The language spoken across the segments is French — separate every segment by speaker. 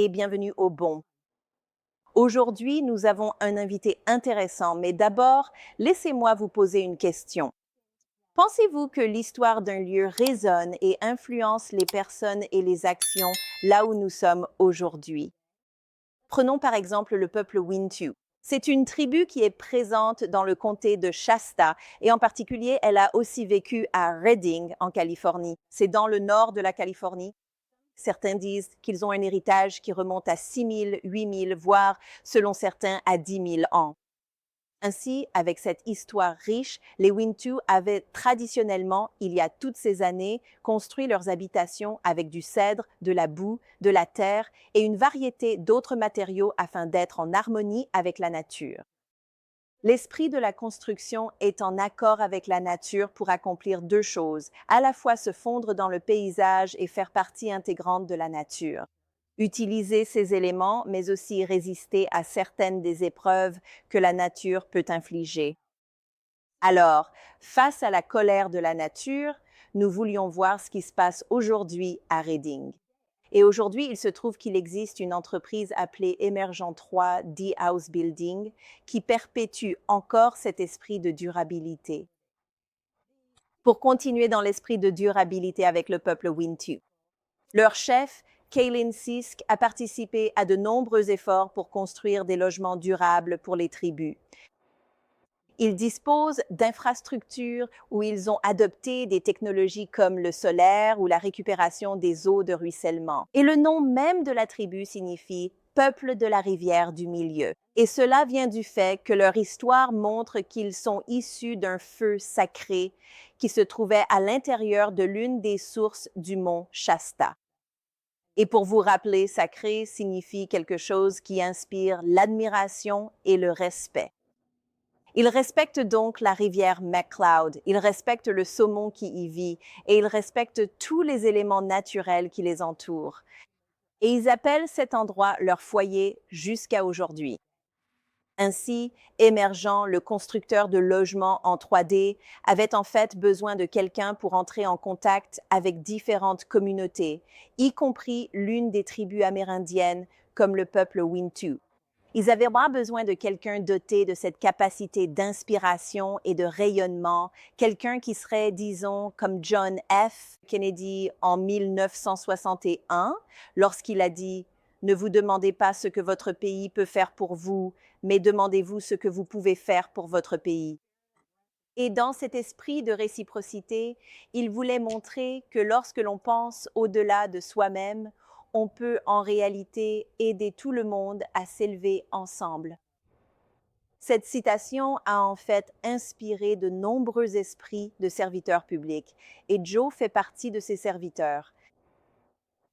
Speaker 1: et bienvenue au Bon. Aujourd'hui, nous avons un invité intéressant, mais d'abord, laissez-moi vous poser une question. Pensez-vous que l'histoire d'un lieu résonne et influence les personnes et les actions là où nous sommes aujourd'hui? Prenons par exemple le peuple Wintu. C'est une tribu qui est présente dans le comté de Shasta et en particulier, elle a aussi vécu à Redding en Californie. C'est dans le nord de la Californie. Certains disent qu'ils ont un héritage qui remonte à 6 000, 8 000, voire, selon certains, à 10 000 ans. Ainsi, avec cette histoire riche, les Wintu avaient traditionnellement, il y a toutes ces années, construit leurs habitations avec du cèdre, de la boue, de la terre et une variété d'autres matériaux afin d'être en harmonie avec la nature. L'esprit de la construction est en accord avec la nature pour accomplir deux choses, à la fois se fondre dans le paysage et faire partie intégrante de la nature. Utiliser ces éléments, mais aussi résister à certaines des épreuves que la nature peut infliger. Alors, face à la colère de la nature, nous voulions voir ce qui se passe aujourd'hui à Reading. Et aujourd'hui, il se trouve qu'il existe une entreprise appelée Emergent 3 D-House Building qui perpétue encore cet esprit de durabilité. Pour continuer dans l'esprit de durabilité avec le peuple Wintu. Leur chef, Kaylin Sisk, a participé à de nombreux efforts pour construire des logements durables pour les tribus. Ils disposent d'infrastructures où ils ont adopté des technologies comme le solaire ou la récupération des eaux de ruissellement. Et le nom même de la tribu signifie peuple de la rivière du milieu. Et cela vient du fait que leur histoire montre qu'ils sont issus d'un feu sacré qui se trouvait à l'intérieur de l'une des sources du mont Shasta. Et pour vous rappeler, sacré signifie quelque chose qui inspire l'admiration et le respect. Ils respectent donc la rivière McCloud, ils respectent le saumon qui y vit et ils respectent tous les éléments naturels qui les entourent. Et ils appellent cet endroit leur foyer jusqu'à aujourd'hui. Ainsi, Emergent, le constructeur de logements en 3D, avait en fait besoin de quelqu'un pour entrer en contact avec différentes communautés, y compris l'une des tribus amérindiennes comme le peuple Wintu. Ils avaient vraiment besoin de quelqu'un doté de cette capacité d'inspiration et de rayonnement, quelqu'un qui serait, disons, comme John F. Kennedy en 1961, lorsqu'il a dit « Ne vous demandez pas ce que votre pays peut faire pour vous, mais demandez-vous ce que vous pouvez faire pour votre pays. » Et dans cet esprit de réciprocité, il voulait montrer que lorsque l'on pense au-delà de soi-même, on peut en réalité aider tout le monde à s'élever ensemble. Cette citation a en fait inspiré de nombreux esprits de serviteurs publics, et Joe fait partie de ces serviteurs.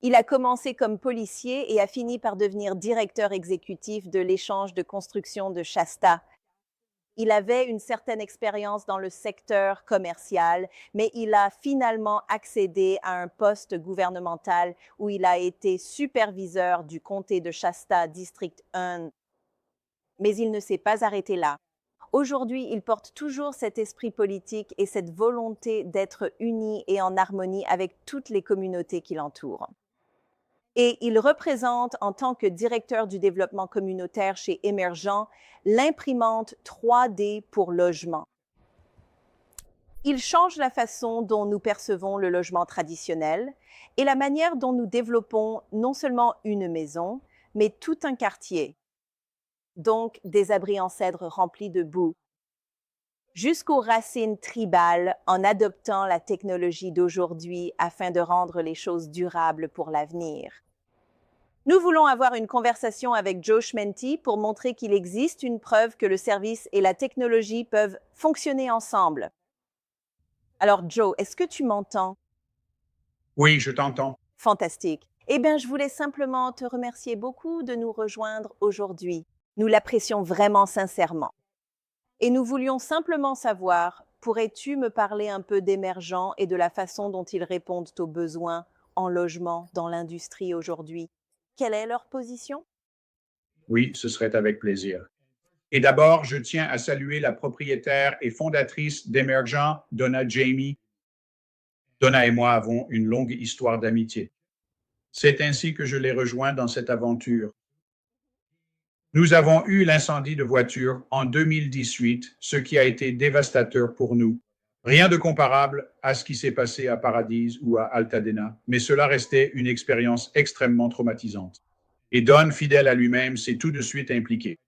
Speaker 1: Il a commencé comme policier et a fini par devenir directeur exécutif de l'échange de construction de Shasta. Il avait une certaine expérience dans le secteur commercial, mais il a finalement accédé à un poste gouvernemental où il a été superviseur du comté de Shasta, District 1. Mais il ne s'est pas arrêté là. Aujourd'hui, il porte toujours cet esprit politique et cette volonté d'être uni et en harmonie avec toutes les communautés qui l'entourent. Et il représente, en tant que directeur du développement communautaire chez Emergent, l'imprimante 3D pour logement. Il change la façon dont nous percevons le logement traditionnel et la manière dont nous développons non seulement une maison, mais tout un quartier. Donc, des abris en cèdre remplis de boue, jusqu'aux racines tribales en adoptant la technologie d'aujourd'hui afin de rendre les choses durables pour l'avenir. Nous voulons avoir une conversation avec Joe Schmenti pour montrer qu'il existe une preuve que le service et la technologie peuvent fonctionner ensemble. Alors Joe, est-ce que tu m'entends?
Speaker 2: Oui, je t'entends.
Speaker 1: Fantastique. Eh bien, je voulais simplement te remercier beaucoup de nous rejoindre aujourd'hui. Nous l'apprécions vraiment sincèrement. Et nous voulions simplement savoir, pourrais-tu me parler un peu d'Emergent et de la façon dont ils répondent aux besoins en logement dans l'industrie aujourd'hui? Quelle est leur position?
Speaker 2: Oui, ce serait avec plaisir. Et d'abord, je tiens à saluer la propriétaire et fondatrice d'Emergent, Donna Jamie. Donna et moi avons une longue histoire d'amitié. C'est ainsi que je l'ai rejoint dans cette aventure. Nous avons eu l'incendie de voiture en 2018, ce qui a été dévastateur pour nous. Rien de comparable à ce qui s'est passé à Paradise ou à Altadena, mais cela restait une expérience extrêmement traumatisante. Et Don, fidèle à lui-même, s'est tout de suite impliqué.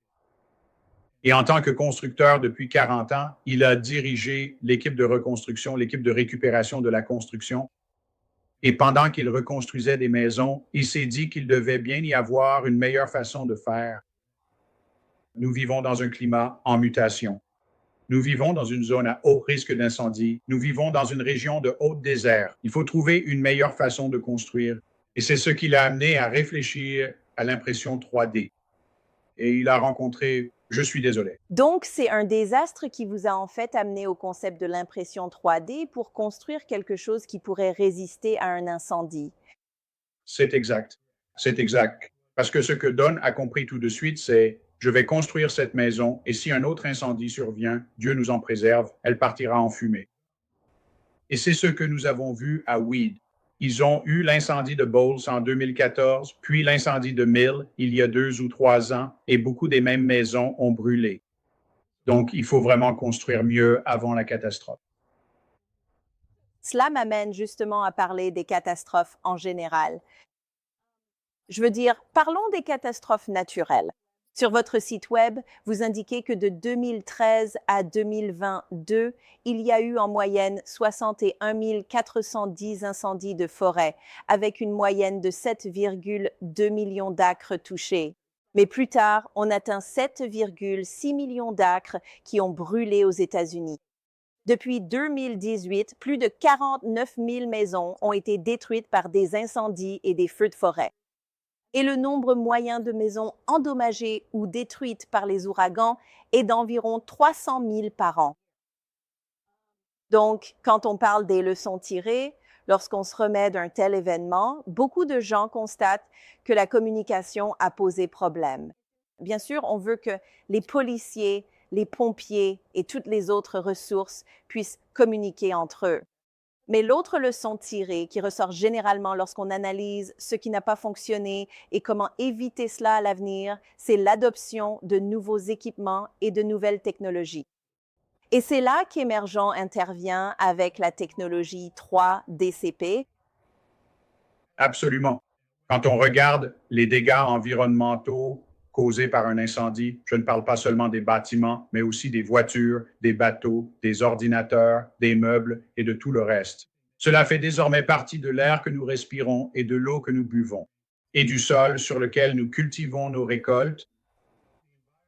Speaker 2: Et en tant que constructeur depuis 40 ans, il a dirigé l'équipe de reconstruction, l'équipe de récupération de la construction. Et pendant qu'il reconstruisait des maisons, il s'est dit qu'il devait bien y avoir une meilleure façon de faire. Nous vivons dans un climat en mutation. Nous vivons dans une zone à haut risque d'incendie. Nous vivons dans une région de haut désert. Il faut trouver une meilleure façon de construire. Et c'est ce qui l'a amené à réfléchir à l'impression 3D. Et il a rencontré, je suis désolé.
Speaker 1: Donc, c'est un désastre qui vous a en fait amené au concept de l'impression 3D pour construire quelque chose qui pourrait résister à un incendie.
Speaker 2: C'est exact. C'est exact. Parce que ce que Don a compris tout de suite, c'est je vais construire cette maison et si un autre incendie survient, Dieu nous en préserve, elle partira en fumée. Et c'est ce que nous avons vu à Weed. Ils ont eu l'incendie de Bowles en 2014, puis l'incendie de Mill il y a 2 ou 3 ans, et beaucoup des mêmes maisons ont brûlé. Donc, il faut vraiment construire mieux avant la catastrophe.
Speaker 1: Cela m'amène justement à parler des catastrophes en général. Je veux dire, parlons des catastrophes naturelles. Sur votre site web, vous indiquez que de 2013 à 2022, il y a eu en moyenne 61 410 incendies de forêt, avec une moyenne de 7,2 millions d'acres touchés. Mais plus tard, on atteint 7,6 millions d'acres qui ont brûlé aux États-Unis. Depuis 2018, plus de 49 000 maisons ont été détruites par des incendies et des feux de forêt. Et le nombre moyen de maisons endommagées ou détruites par les ouragans est d'environ 300 000 par an. Donc, quand on parle des leçons tirées, lorsqu'on se remet d'un tel événement, beaucoup de gens constatent que la communication a posé problème. Bien sûr, on veut que les policiers, les pompiers et toutes les autres ressources puissent communiquer entre eux. Mais l'autre leçon tirée qui ressort généralement lorsqu'on analyse ce qui n'a pas fonctionné et comment éviter cela à l'avenir, c'est l'adoption de nouveaux équipements et de nouvelles technologies. Et c'est là qu'Emergent intervient avec la technologie 3DCP.
Speaker 2: Absolument. Quand on regarde les dégâts environnementaux causés par un incendie, je ne parle pas seulement des bâtiments, mais aussi des voitures, des bateaux, des ordinateurs, des meubles et de tout le reste. Cela fait désormais partie de l'air que nous respirons et de l'eau que nous buvons, et du sol sur lequel nous cultivons nos récoltes.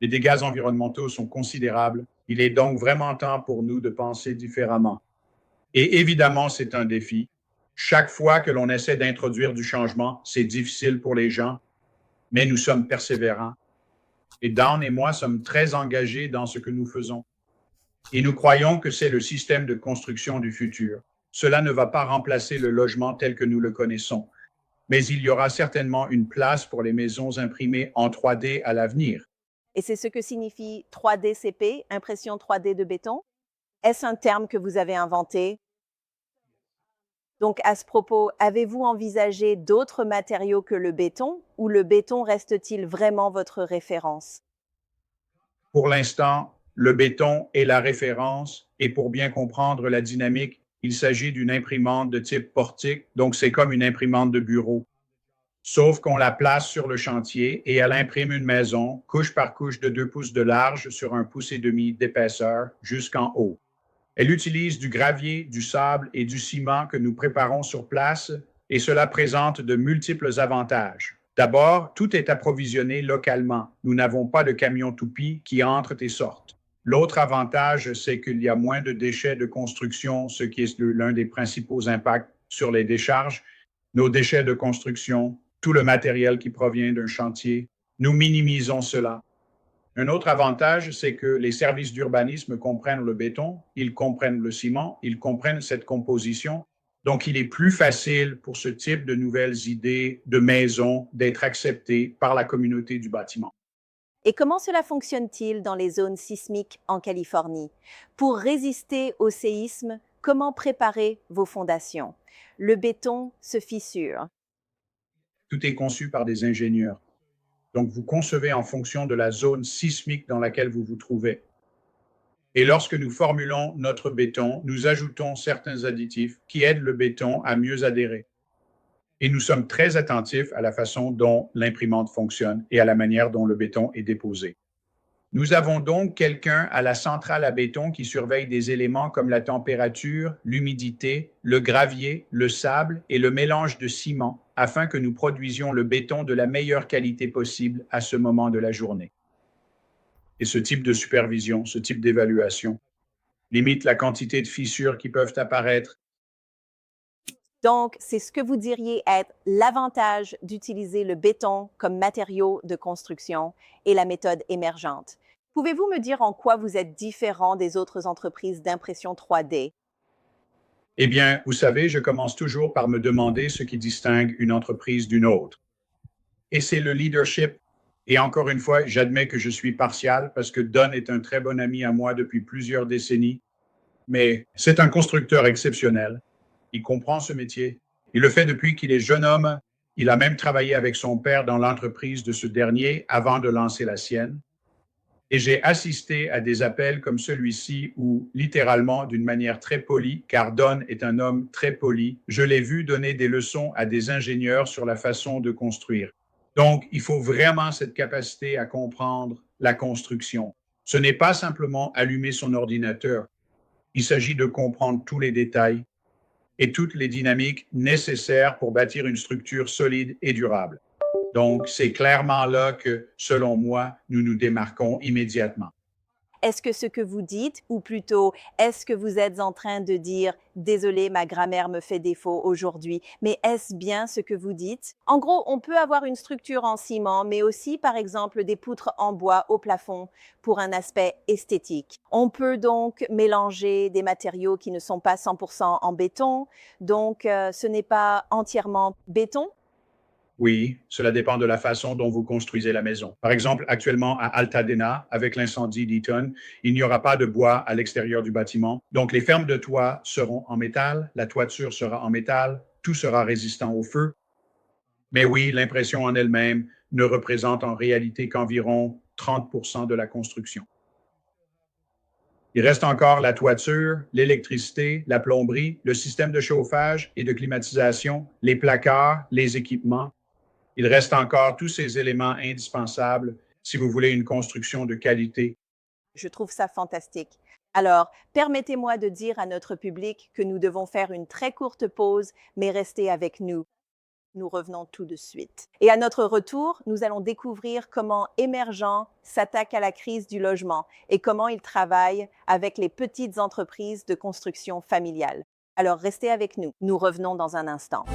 Speaker 2: Les dégâts environnementaux sont considérables. Il est donc vraiment temps pour nous de penser différemment. Et évidemment, c'est un défi. Chaque fois que l'on essaie d'introduire du changement, c'est difficile pour les gens, mais nous sommes persévérants. Et Dan et moi sommes très engagés dans ce que nous faisons. Et nous croyons que c'est le système de construction du futur. Cela ne va pas remplacer le logement tel que nous le connaissons, mais il y aura certainement une place pour les maisons imprimées en 3D à l'avenir.
Speaker 1: Et c'est ce que signifie 3DCP, impression 3D de béton. Est-ce un terme que vous avez inventé? Donc, à ce propos, avez-vous envisagé d'autres matériaux que le béton ou le béton reste-t-il vraiment votre référence?
Speaker 2: Pour l'instant, le béton est la référence et pour bien comprendre la dynamique, il s'agit d'une imprimante de type portique, donc c'est comme une imprimante de bureau. Sauf qu'on la place sur le chantier et elle imprime une maison, couche par couche de 2 pouces de large sur 1,5 pouce d'épaisseur jusqu'en haut. Elle utilise du gravier, du sable et du ciment que nous préparons sur place et cela présente de multiples avantages. D'abord, tout est approvisionné localement. Nous n'avons pas de camions toupies qui entrent et sortent. L'autre avantage, c'est qu'il y a moins de déchets de construction, ce qui est l'un des principaux impacts sur les décharges. Nos déchets de construction, tout le matériel qui provient d'un chantier, nous minimisons cela. Un autre avantage, c'est que les services d'urbanisme comprennent le béton, ils comprennent le ciment, ils comprennent cette composition. Donc, il est plus facile pour ce type de nouvelles idées de maison d'être accepté par la communauté du bâtiment.
Speaker 1: Et comment cela fonctionne-t-il dans les zones sismiques en Californie? Pour résister au séisme, comment préparer vos fondations? Le béton se fissure.
Speaker 2: Tout est conçu par des ingénieurs. Donc, vous concevez en fonction de la zone sismique dans laquelle vous vous trouvez. Et lorsque nous formulons notre béton, nous ajoutons certains additifs qui aident le béton à mieux adhérer. Et nous sommes très attentifs à la façon dont l'imprimante fonctionne et à la manière dont le béton est déposé. Nous avons donc quelqu'un à la centrale à béton qui surveille des éléments comme la température, l'humidité, le gravier, le sable et le mélange de ciment afin que nous produisions le béton de la meilleure qualité possible à ce moment de la journée. Et ce type de supervision, ce type d'évaluation, limite la quantité de fissures qui peuvent apparaître.
Speaker 1: Donc, c'est ce que vous diriez être l'avantage d'utiliser le béton comme matériau de construction et la méthode émergente. Pouvez-vous me dire en quoi vous êtes différent des autres entreprises d'impression 3D?
Speaker 2: Eh bien, vous savez, je commence toujours par me demander ce qui distingue une entreprise d'une autre. Et c'est le leadership. Et encore une fois, j'admets que je suis partial parce que Don est un très bon ami à moi depuis plusieurs décennies, mais c'est un constructeur exceptionnel. Il comprend ce métier. Il le fait depuis qu'il est jeune homme. Il a même travaillé avec son père dans l'entreprise de ce dernier avant de lancer la sienne. Et j'ai assisté à des appels comme celui-ci où, littéralement, d'une manière très polie, car Don est un homme très poli, je l'ai vu donner des leçons à des ingénieurs sur la façon de construire. Donc, il faut vraiment cette capacité à comprendre la construction. Ce n'est pas simplement allumer son ordinateur. Il s'agit de comprendre tous les détails et toutes les dynamiques nécessaires pour bâtir une structure solide et durable. Donc, c'est clairement là que, selon moi, nous nous démarquons immédiatement.
Speaker 1: Est-ce que ce que vous dites, ou plutôt, est-ce que vous êtes en train de dire «Désolé, ma grammaire me fait défaut aujourd'hui», mais est-ce bien ce que vous dites? En gros, on peut avoir une structure en ciment, mais aussi, par exemple, des poutres en bois au plafond pour un aspect esthétique. On peut donc mélanger des matériaux qui ne sont pas 100% en béton, donc ce n'est pas entièrement béton.
Speaker 2: Oui, cela dépend de la façon dont vous construisez la maison. Par exemple, actuellement à Altadena, avec l'incendie d'Eaton, il n'y aura pas de bois à l'extérieur du bâtiment. Donc, les fermes de toit seront en métal, la toiture sera en métal, tout sera résistant au feu. Mais oui, l'impression en elle-même ne représente en réalité qu'environ 30% de la construction. Il reste encore la toiture, l'électricité, la plomberie, le système de chauffage et de climatisation, les placards, les équipements. Il reste encore tous ces éléments indispensables si vous voulez une construction de qualité.
Speaker 1: Je trouve ça fantastique. Alors, permettez-moi de dire à notre public que nous devons faire une très courte pause, mais restez avec nous. Nous revenons tout de suite. Et à notre retour, nous allons découvrir comment Émergent s'attaque à la crise du logement et comment il travaille avec les petites entreprises de construction familiale. Alors, restez avec nous. Nous revenons dans un instant.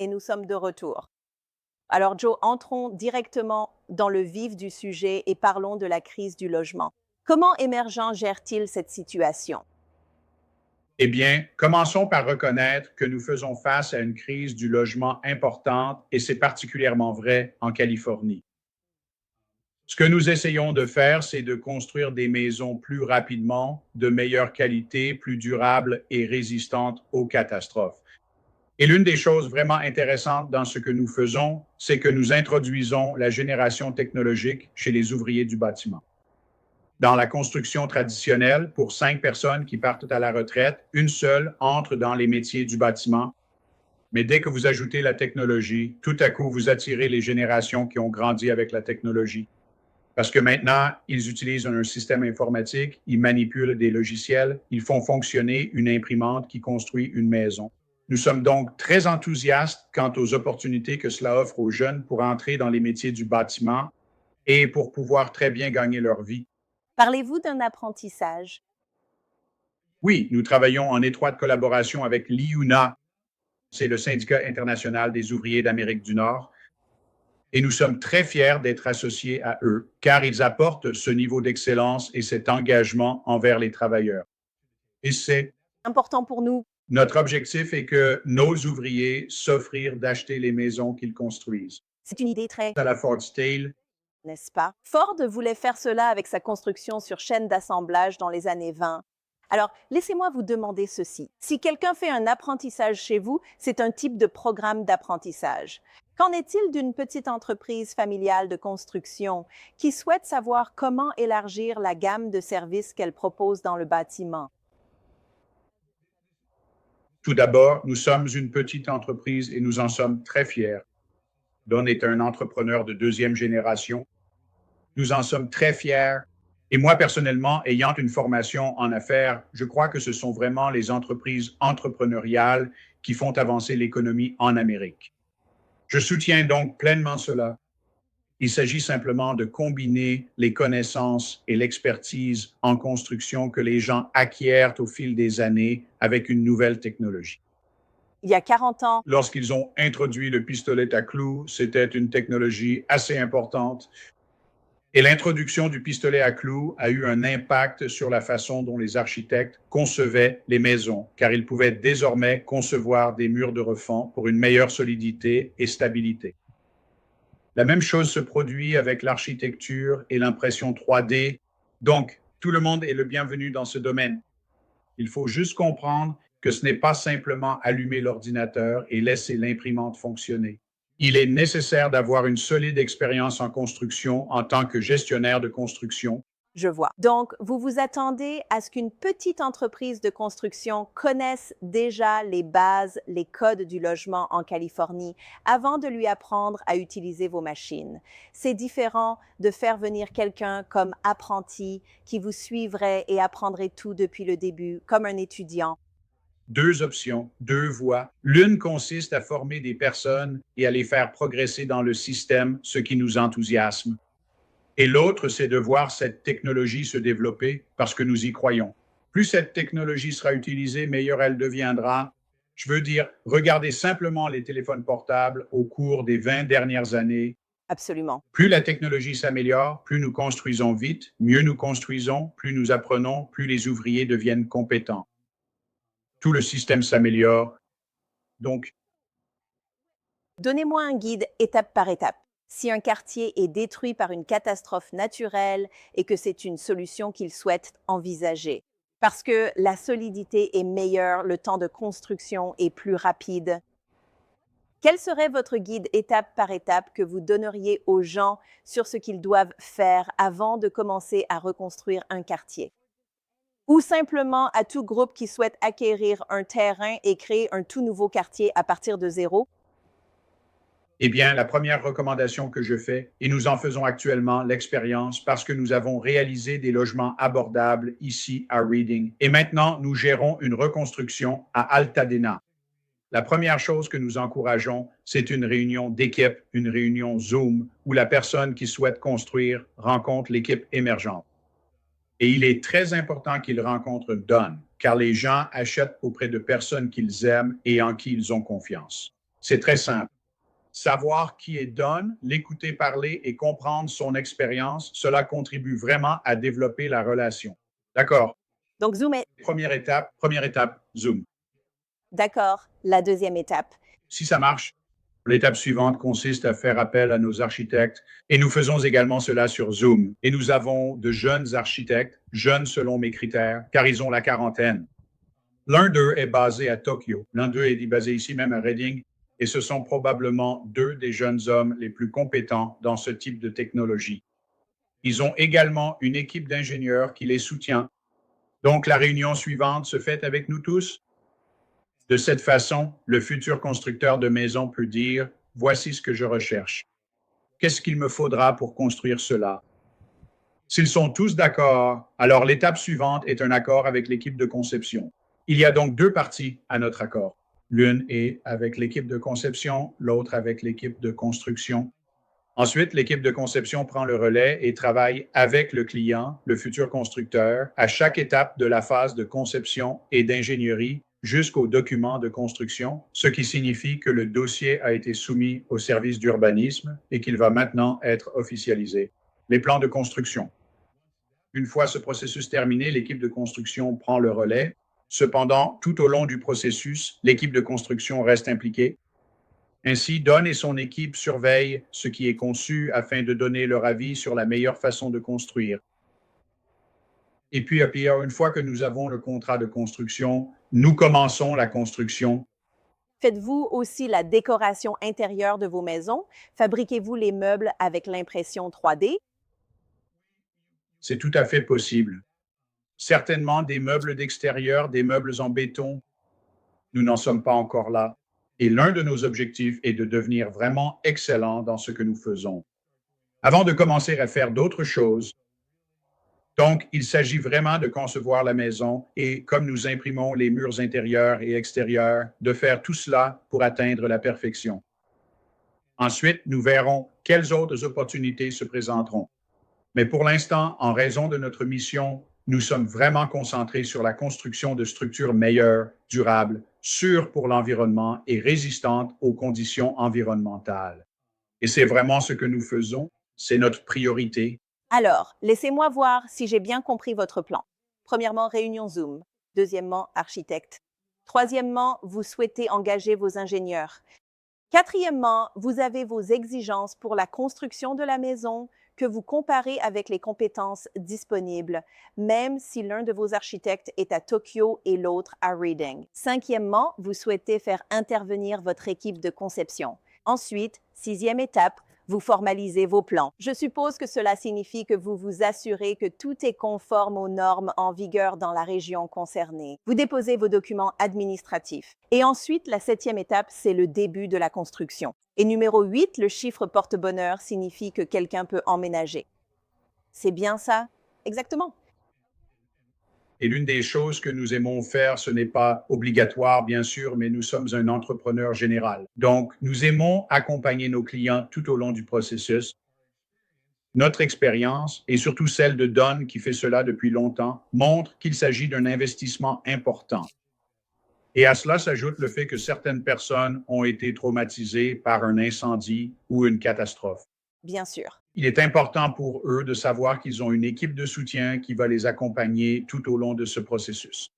Speaker 1: Et nous sommes de retour. Alors Joe, entrons directement dans le vif du sujet et parlons de la crise du logement. Comment Émergent gère-t-il cette situation?
Speaker 2: Eh bien, commençons par reconnaître que nous faisons face à une crise du logement importante et c'est particulièrement vrai en Californie. Ce que nous essayons de faire, c'est de construire des maisons plus rapidement, de meilleure qualité, plus durables et résistantes aux catastrophes. Et l'une des choses vraiment intéressantes dans ce que nous faisons, c'est que nous introduisons la génération technologique chez les ouvriers du bâtiment. Dans la construction traditionnelle, pour 5 personnes qui partent à la retraite, une seule entre dans les métiers du bâtiment. Mais dès que vous ajoutez la technologie, tout à coup, vous attirez les générations qui ont grandi avec la technologie. Parce que maintenant, ils utilisent un système informatique, ils manipulent des logiciels, ils font fonctionner une imprimante qui construit une maison. Nous sommes donc très enthousiastes quant aux opportunités que cela offre aux jeunes pour entrer dans les métiers du bâtiment et pour pouvoir très bien gagner leur vie.
Speaker 1: Parlez-vous d'un apprentissage?
Speaker 2: Oui, nous travaillons en étroite collaboration avec l'IUNA, c'est le syndicat international des ouvriers d'Amérique du Nord, et nous sommes très fiers d'être associés à eux, car ils apportent ce niveau d'excellence et cet engagement envers les travailleurs. Et c'est
Speaker 1: Important pour nous.
Speaker 2: notre objectif est que nos ouvriers s'offrirent d'acheter les maisons qu'ils construisent.
Speaker 1: C'est une idée très,
Speaker 2: À la Ford Steel,
Speaker 1: n'est-ce pas? Ford voulait faire cela avec sa construction sur chaîne d'assemblage dans les années 20. Alors, laissez-moi vous demander ceci. Si quelqu'un fait un apprentissage chez vous, c'est un type de programme d'apprentissage. Qu'en est-il d'une petite entreprise familiale de construction qui souhaite savoir comment élargir la gamme de services qu'elle propose dans le bâtiment?
Speaker 2: tout d'abord, nous sommes une petite entreprise et nous en sommes très fiers. Don est un entrepreneur de deuxième génération. Nous en sommes très fiers. Et moi, personnellement, ayant une formation en affaires, je crois que ce sont vraiment les entreprises entrepreneuriales qui font avancer l'économie en Amérique. Je soutiens donc pleinement cela. Il s'agit simplement de combiner les connaissances et l'expertise en construction que les gens acquièrent au fil des années avec une nouvelle technologie.
Speaker 1: Il y a 40 ans,
Speaker 2: Lorsqu'ils ont introduit le pistolet à clous, c'était une technologie assez importante. Et l'introduction du pistolet à clous a eu un impact sur la façon dont les architectes concevaient les maisons, car ils pouvaient désormais concevoir des murs de refend pour une meilleure solidité et stabilité. La même chose se produit avec l'architecture et l'impression 3D. Donc, tout le monde est le bienvenu dans ce domaine. Il faut juste comprendre que ce n'est pas simplement allumer l'ordinateur et laisser l'imprimante fonctionner. Il est nécessaire d'avoir une solide expérience en construction en tant que gestionnaire de construction.
Speaker 1: je vois. Donc, vous vous attendez à ce qu'une petite entreprise de construction connaisse déjà les bases, les codes du logement en Californie avant de lui apprendre à utiliser vos machines. C'est différent de faire venir quelqu'un comme apprenti qui vous suivrait et apprendrait tout depuis le début, comme un étudiant.
Speaker 2: Deux options, deux voies. L'une consiste à former des personnes et à les faire progresser dans le système, ce qui nous enthousiasme. Et l'autre, c'est de voir cette technologie se développer parce que nous y croyons. Plus cette technologie sera utilisée, meilleure elle deviendra. Je veux dire, regardez simplement les téléphones portables au cours des 20 dernières années.
Speaker 1: Absolument.
Speaker 2: Plus la technologie s'améliore, plus nous construisons vite, mieux nous construisons, plus nous apprenons, plus les ouvriers deviennent compétents. Tout le système s'améliore. Donc,
Speaker 1: Donnez-moi un guide étape par étape. Si un quartier est détruit par une catastrophe naturelle et que c'est une solution qu'il souhaite envisager, parce que la solidité est meilleure, le temps de construction est plus rapide. Quel serait votre guide étape par étape que vous donneriez aux gens sur ce qu'ils doivent faire avant de commencer à reconstruire un quartier? Ou simplement à tout groupe qui souhaite acquérir un terrain et créer un tout nouveau quartier à partir de zéro?
Speaker 2: eh bien, la première recommandation que je fais, et nous en faisons actuellement l'expérience parce que nous avons réalisé des logements abordables ici à Reading. Et maintenant, nous gérons une reconstruction à Altadena. La première chose que nous encourageons, c'est une réunion d'équipe, une réunion Zoom, où la personne qui souhaite construire rencontre l'équipe émergente. Et il est très important qu'ils rencontrent Don, car les gens achètent auprès de personnes qu'ils aiment et en qui ils ont confiance. C'est très simple. Savoir qui est Don, l'écouter parler et comprendre son expérience, cela contribue vraiment à développer la relation. D'accord.
Speaker 1: Donc, Zoom est
Speaker 2: Première étape, Zoom.
Speaker 1: d'accord. La deuxième étape.
Speaker 2: Si ça marche, l'étape suivante consiste à faire appel à nos architectes et nous faisons également cela sur Zoom. Et nous avons de jeunes architectes, jeunes selon mes critères, car ils ont la quarantaine. L'un d'eux est basé à Tokyo, l'un d'eux est basé ici même à Reading, et ce sont probablement deux des jeunes hommes les plus compétents dans ce type de technologie. Ils ont également une équipe d'ingénieurs qui les soutient. Donc la réunion suivante se fait avec nous tous. De cette façon, le futur constructeur de maisons peut dire, voici ce que je recherche. Qu'est-ce qu'il me faudra pour construire cela? S'ils sont tous d'accord, alors l'étape suivante est un accord avec l'équipe de conception. Il y a donc deux parties à notre accord. L'une est avec l'équipe de conception, l'autre avec l'équipe de construction. Ensuite, l'équipe de conception prend le relais et travaille avec le client, le futur constructeur, à chaque étape de la phase de conception et d'ingénierie jusqu'au document de construction, ce qui signifie que le dossier a été soumis au service d'urbanisme et qu'il va maintenant être officialisé. Les plans de construction. Une fois ce processus terminé, l'équipe de construction prend le relais. Cependant, tout au long du processus, l'équipe de construction reste impliquée. Ainsi, Don et son équipe surveillent ce qui est conçu afin de donner leur avis sur la meilleure façon de construire. Et puis, une fois que nous avons le contrat de construction, nous commençons la construction.
Speaker 1: Faites-vous aussi la décoration intérieure de vos maisons? Fabriquez-vous les meubles avec l'impression 3D?
Speaker 2: C'est tout à fait possible. Certainement des meubles d'extérieur, des meubles en béton. Nous n'en sommes pas encore là. Et l'un de nos objectifs est de devenir vraiment excellent dans ce que nous faisons. Avant de commencer à faire d'autres choses, donc, il s'agit vraiment de concevoir la maison et, comme nous imprimons les murs intérieurs et extérieurs, de faire tout cela pour atteindre la perfection. Ensuite, nous verrons quelles autres opportunités se présenteront. Mais pour l'instant, en raison de notre mission, nous sommes vraiment concentrés sur la construction de structures meilleures, durables, sûres pour l'environnement et résistantes aux conditions environnementales. Et c'est vraiment ce que nous faisons, c'est notre priorité.
Speaker 1: Alors, laissez-moi voir si j'ai bien compris votre plan. Premièrement, réunion Zoom. Deuxièmement, architecte. Troisièmement, vous souhaitez engager vos ingénieurs. Quatrièmement, vous avez vos exigences pour la construction de la maison que vous comparez avec les compétences disponibles, même si l'un de vos architectes est à Tokyo et l'autre à Reading. Cinquièmement, vous souhaitez faire intervenir votre équipe de conception. Ensuite, sixième étape, vous formalisez vos plans. Je suppose que cela signifie que vous vous assurez que tout est conforme aux normes en vigueur dans la région concernée. Vous déposez vos documents administratifs. Et ensuite, la septième étape, c'est le début de la construction. Et numéro 8, le chiffre porte-bonheur signifie que quelqu'un peut emménager. C'est bien ça? Exactement.
Speaker 2: Et l'une des choses que nous aimons faire, ce n'est pas obligatoire, bien sûr, mais nous sommes un entrepreneur général. Donc, nous aimons accompagner nos clients tout au long du processus. Notre expérience, et surtout celle de Don qui fait cela depuis longtemps, montre qu'il s'agit d'un investissement important. Et à cela s'ajoute le fait que certaines personnes ont été traumatisées par un incendie ou une catastrophe.
Speaker 1: Bien sûr.
Speaker 2: Il est important pour eux de savoir qu'ils ont une équipe de soutien qui va les accompagner tout au long de ce processus.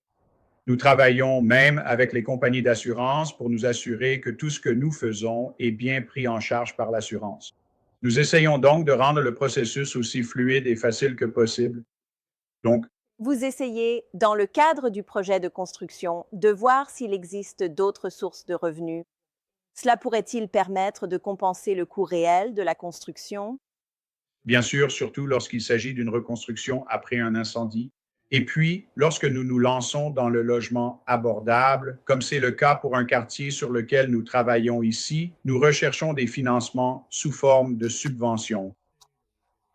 Speaker 2: Nous travaillons même avec les compagnies d'assurance pour nous assurer que tout ce que nous faisons est bien pris en charge par l'assurance. Nous essayons donc de rendre le processus aussi fluide et facile que possible. Donc,
Speaker 1: Vous essayez, dans le cadre du projet de construction, de voir s'il existe d'autres sources de revenus. Cela pourrait-il permettre de compenser le coût réel de la construction?
Speaker 2: bien sûr, surtout lorsqu'il s'agit d'une reconstruction après un incendie. Et puis, lorsque nous nous lançons dans le logement abordable, comme c'est le cas pour un quartier sur lequel nous travaillons ici, nous recherchons des financements sous forme de subventions.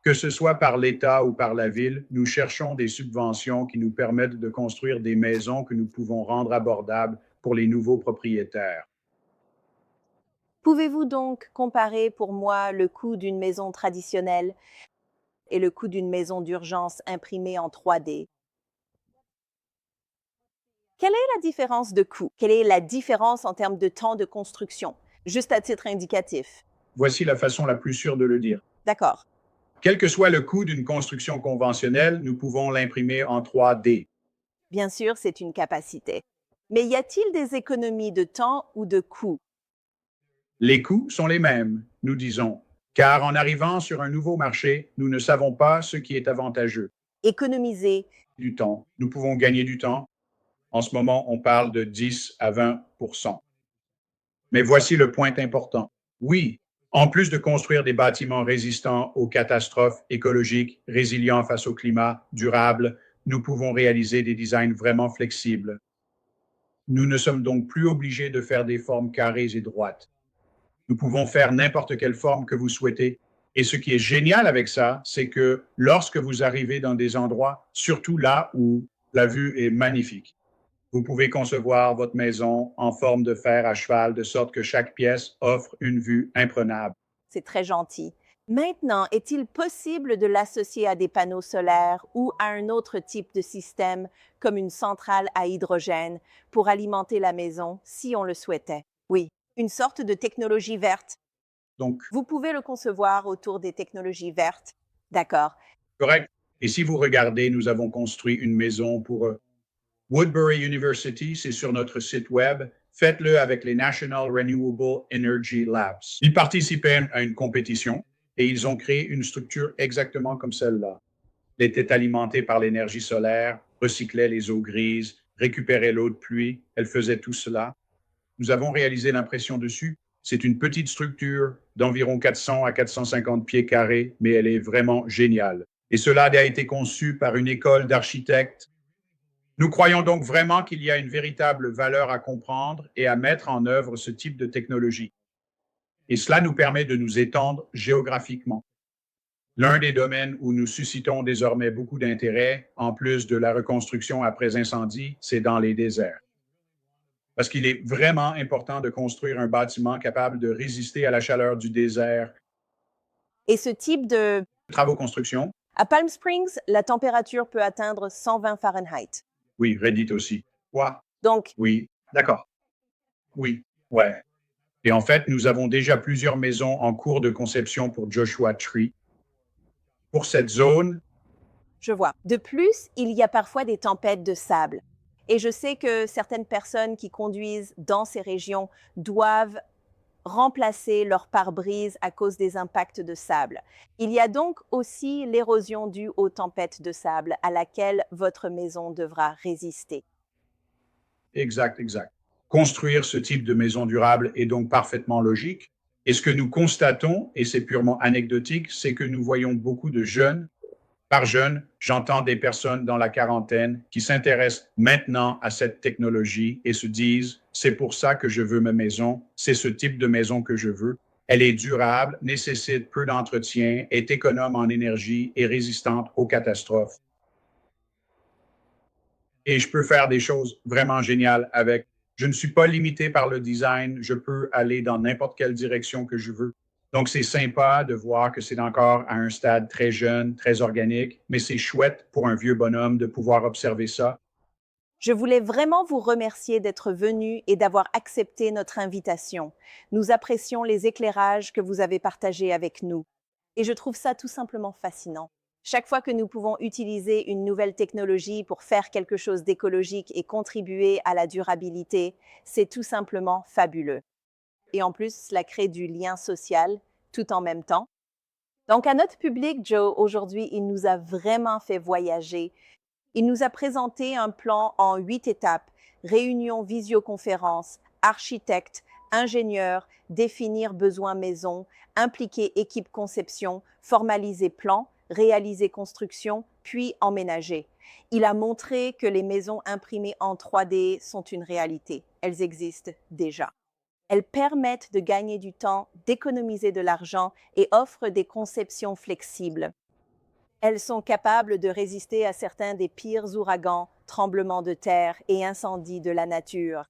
Speaker 2: Que ce soit par l'État ou par la ville, nous cherchons des subventions qui nous permettent de construire des maisons que nous pouvons rendre abordables pour les nouveaux propriétaires.
Speaker 1: Pouvez-vous donc comparer pour moi le coût d'une maison traditionnelle et le coût d'une maison d'urgence imprimée en 3D? Quelle est la différence de coût? Quelle est la différence en termes de temps de construction? Juste à titre indicatif.
Speaker 2: Voici la façon la plus sûre de le dire.
Speaker 1: D'accord.
Speaker 2: Quel que soit le coût d'une construction conventionnelle, nous pouvons l'imprimer en 3D.
Speaker 1: Bien sûr, c'est une capacité. Mais y a-t-il des économies de temps ou de coût?
Speaker 2: Les coûts sont les mêmes, nous disons, car en arrivant sur un nouveau marché, nous ne savons pas ce qui est avantageux.
Speaker 1: Économiser.
Speaker 2: Du temps. Nous pouvons gagner du temps. En ce moment, on parle de 10 à 20 Mais voici le point important. Oui, en plus de construire des bâtiments résistants aux catastrophes écologiques, résilients face au climat, durables, nous pouvons réaliser des designs vraiment flexibles. Nous ne sommes donc plus obligés de faire des formes carrées et droites. Nous pouvons faire n'importe quelle forme que vous souhaitez. Et ce qui est génial avec ça, c'est que lorsque vous arrivez dans des endroits, surtout là où la vue est magnifique, Vous pouvez concevoir votre maison en forme de fer à cheval de sorte que chaque pièce offre une vue imprenable.
Speaker 1: C'est très gentil. Maintenant, est-il possible de l'associer à des panneaux solaires ou à un autre type de système comme une centrale à hydrogène pour alimenter la maison si on le souhaitait? Oui, une sorte de technologie verte.
Speaker 2: Donc,
Speaker 1: Vous pouvez le concevoir autour des technologies vertes. D'accord.
Speaker 2: correct. Et si vous regardez, nous avons construit une maison pour Woodbury University, c'est sur notre site web. Faites-le avec les National Renewable Energy Labs. Ils participaient à une compétition et ils ont créé une structure exactement comme celle-là. Elle était alimentée par l'énergie solaire, recyclait les eaux grises, récupérait l'eau de pluie. Elle faisait tout cela. Nous avons réalisé l'impression dessus. C'est une petite structure d'environ 400 à 450 pieds carrés, mais elle est vraiment géniale. Et cela a été conçu par une école d'architectes. Nous croyons donc vraiment qu'il y a une véritable valeur à comprendre et à mettre en œuvre ce type de technologie. Et cela nous permet de nous étendre géographiquement. L'un des domaines où nous suscitons désormais beaucoup d'intérêt, en plus de la reconstruction après incendie, c'est dans les déserts. Parce qu'il est vraiment important de construire un bâtiment capable de résister à la chaleur du désert.
Speaker 1: Et ce type de...
Speaker 2: Travaux construction,
Speaker 1: À Palm Springs, la température peut atteindre 120 Fahrenheit.
Speaker 2: oui, Reddit aussi. Quoi?
Speaker 1: Donc,
Speaker 2: Oui, d'accord. Oui, ouais. Et en fait, nous avons déjà plusieurs maisons en cours de conception pour Joshua Tree. Pour cette zone,
Speaker 1: je vois. De plus, il y a parfois des tempêtes de sable. Et je sais que certaines personnes qui conduisent dans ces régions doivent remplacer leur pare-brise à cause des impacts de sable. Il y a donc aussi l'érosion due aux tempêtes de sable à laquelle votre maison devra résister.
Speaker 2: exact, exact. Construire ce type de maison durable est donc parfaitement logique. Et ce que nous constatons, et c'est purement anecdotique, c'est que nous voyons beaucoup de jeunes. Par jeunes, j'entends des personnes dans la quarantaine qui s'intéressent maintenant à cette technologie et se disent, c'est pour ça que je veux ma maison, c'est ce type de maison que je veux. Elle est durable, nécessite peu d'entretien, est économe en énergie et résistante aux catastrophes. Et je peux faire des choses vraiment géniales avec. Je ne suis pas limité par le design, je peux aller dans n'importe quelle direction que je veux. Donc, c'est sympa de voir que c'est encore à un stade très jeune, très organique, mais c'est chouette pour un vieux bonhomme de pouvoir observer ça.
Speaker 1: Je voulais vraiment vous remercier d'être venu et d'avoir accepté notre invitation. Nous apprécions les éclairages que vous avez partagés avec nous. Et je trouve ça tout simplement fascinant. Chaque fois que nous pouvons utiliser une nouvelle technologie pour faire quelque chose d'écologique et contribuer à la durabilité, c'est tout simplement fabuleux. Et en plus, cela crée du lien social tout en même temps. Donc, à notre public, Joe, aujourd'hui, il nous a vraiment fait voyager. Il nous a présenté un plan en 8 étapes, réunion visioconférence, architecte, ingénieur, définir besoin maison, impliquer équipe conception, formaliser plan, réaliser construction, puis emménager. Il a montré que les maisons imprimées en 3D sont une réalité. Elles existent déjà. Elles permettent de gagner du temps, d'économiser de l'argent et offrent des conceptions flexibles. Elles sont capables de résister à certains des pires ouragans, tremblements de terre et incendies de la nature.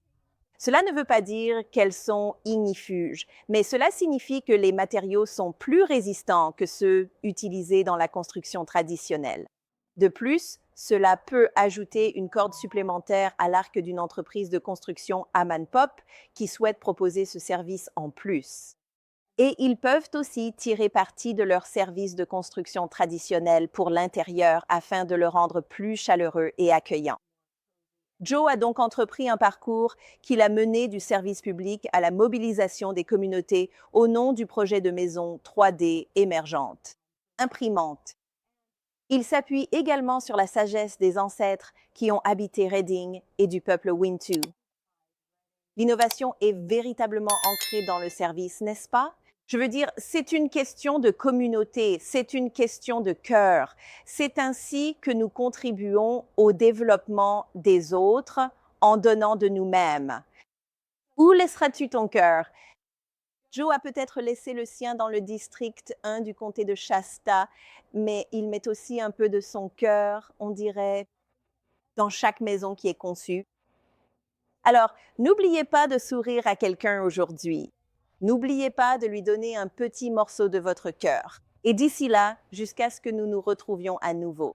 Speaker 1: Cela ne veut pas dire qu'elles sont ignifuges, mais cela signifie que les matériaux sont plus résistants que ceux utilisés dans la construction traditionnelle. De plus, cela peut ajouter une corde supplémentaire à l'arc d'une entreprise de construction Aman Pop qui souhaite proposer ce service en plus. Et ils peuvent aussi tirer parti de leur service de construction traditionnel pour l'intérieur afin de le rendre plus chaleureux et accueillant. Joe a donc entrepris un parcours qu'il a mené du service public à la mobilisation des communautés au nom du projet de maison 3D émergente, imprimante. Il s'appuie également sur la sagesse des ancêtres qui ont habité Reading et du peuple Wintu. L'innovation est véritablement ancrée dans le service, n'est-ce pas? Je veux dire, c'est une question de communauté, c'est une question de cœur. C'est ainsi que nous contribuons au développement des autres en donnant de nous-mêmes. Où laisseras-tu ton cœur? Joe a peut-être laissé le sien dans le district 1 du comté de Shasta, mais il met aussi un peu de son cœur, on dirait, dans chaque maison qui est conçue. Alors, n'oubliez pas de sourire à quelqu'un aujourd'hui. N'oubliez pas de lui donner un petit morceau de votre cœur. Et d'ici là, jusqu'à ce que nous nous retrouvions à nouveau.